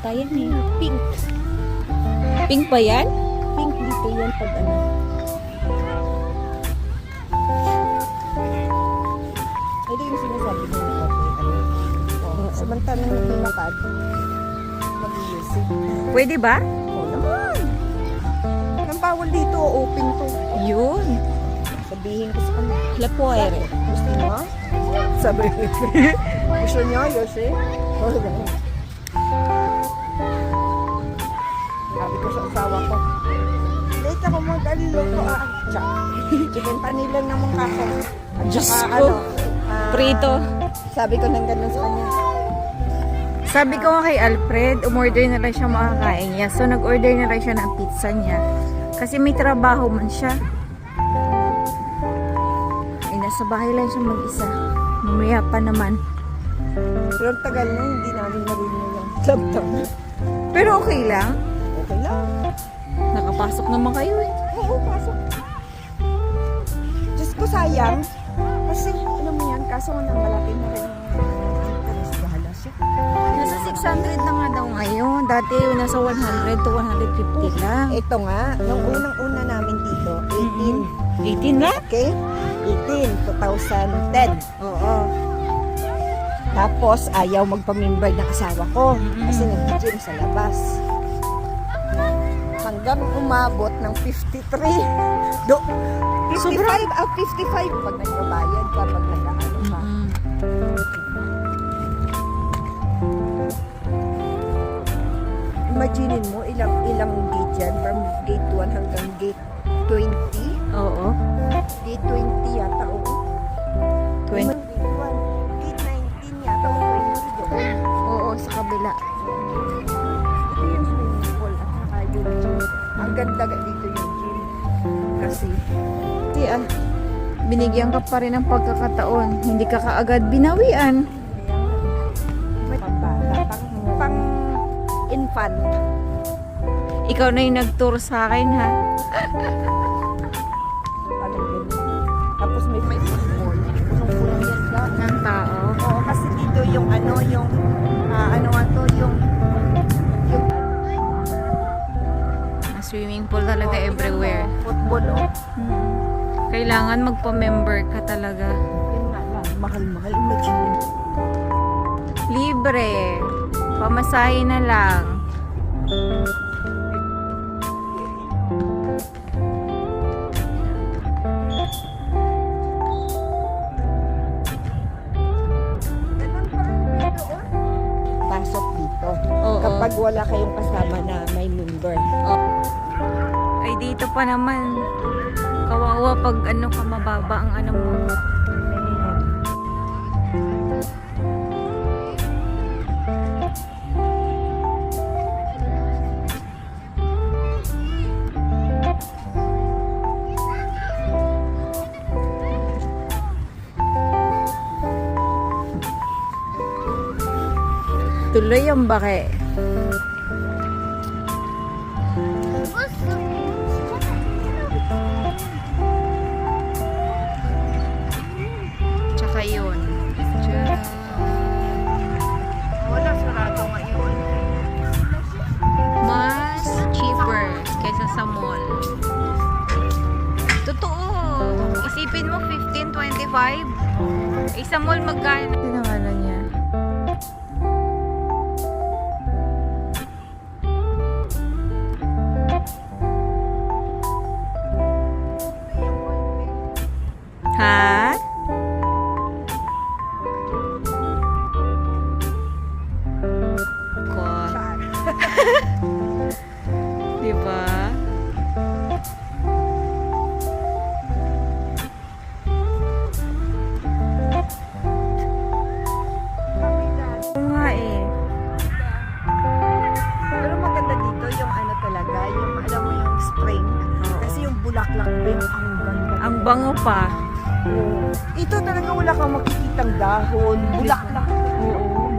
yata yan eh. Pink. Pink ba yan? Pink dito yan pag ano. Ito yung sinasabi ko na okay. Samantalang naglalakad, mag-music. Pwede ba? Oo naman. Ang bawal dito, open to. Yun. Sabihin ko sa kanila. La puere. Gusto mo? Sabi gusto niyo, Yossi? Sabi ko sa asawa ko, late ako mo dahil luto chicken panilang naman kako. At Diyos saka ko. prito. Prito. Sabi ko nang ganun sa kanya. Sabi ko nga kay Alfred, umorder na lang siya makakain niya. So, nag-order na lang siya ng pizza niya. Kasi may trabaho man siya. Ay, nasa bahay lang siya mag-isa. Mamaya pa naman. Pero ang tagal na, hindi namin narinig yung laptop. Pero okay lang. Okay lang. Nakapasok naman kayo eh. Oo, pasok. Diyos ko, sayang. Kasi, alam mo yan, kaso nga nang malaki na rin. Alas, bahala siya. Nasa 600 na nga daw ngayon. Dati nasa 100 to 150 lang. Ito nga, nung unang-una namin dito, 18. 18 na? Okay? 18, 2010. Oo. Tapos, ayaw magpamember ng asawa ko. Kasi nag-gym sa labas. Hanggang umabot ng 53. 55, Sobra. 55 pag nagbabayad ka, pag nag-ano ka. Imaginin mo, ilang gate yan, from gate 1 hanggang gate 20. Oo. Gate 20 yata, oo. 20. Gate 1, gate 19 yata, o 20 doon. Oo, sa kabila. Ito yung swimming pool at saka yung gym. Ang ganda dito yung gym. Kasi, Binigyan ka pa rin ng pagkakataon. Hindi ka kaagad binawian. may pambata, pang infant. Ikaw na yung nag-tour sa akin, ha? Parang ganun. Tapos may football. Punong-punong yan ka. Ng tao. Oo, kasi dito yung ano yung yung Ang swimming pool talaga everywhere. football Kailangan magpa-member ka talaga. Yun nga lang, mahal-mahal. Imagine. Libre. Pamasahe na lang. Ganun pa rin dito, pasok dito. Oo. Kapag wala kayong kasama na may member. Ay, dito pa naman. Kawawa pag ano ka mababa ang ano mo. Tuloy ang bake. Tsaka yun. Tiyara. Wala sarado ngayon. Mas cheaper kaysa sa mall. Totoo. Isipin mo 15, 25. Sa mall magkano? Tinangalan niya. Ha? Ko. Diba? Oo nga eh. Pero maganda dito yung ano talaga, yung alam mo yung spring. Kasi yung bulaklak din, ang ganda. Ang bango pa. Ito talaga wala kang makikitang dahon, bulaklak. Oo.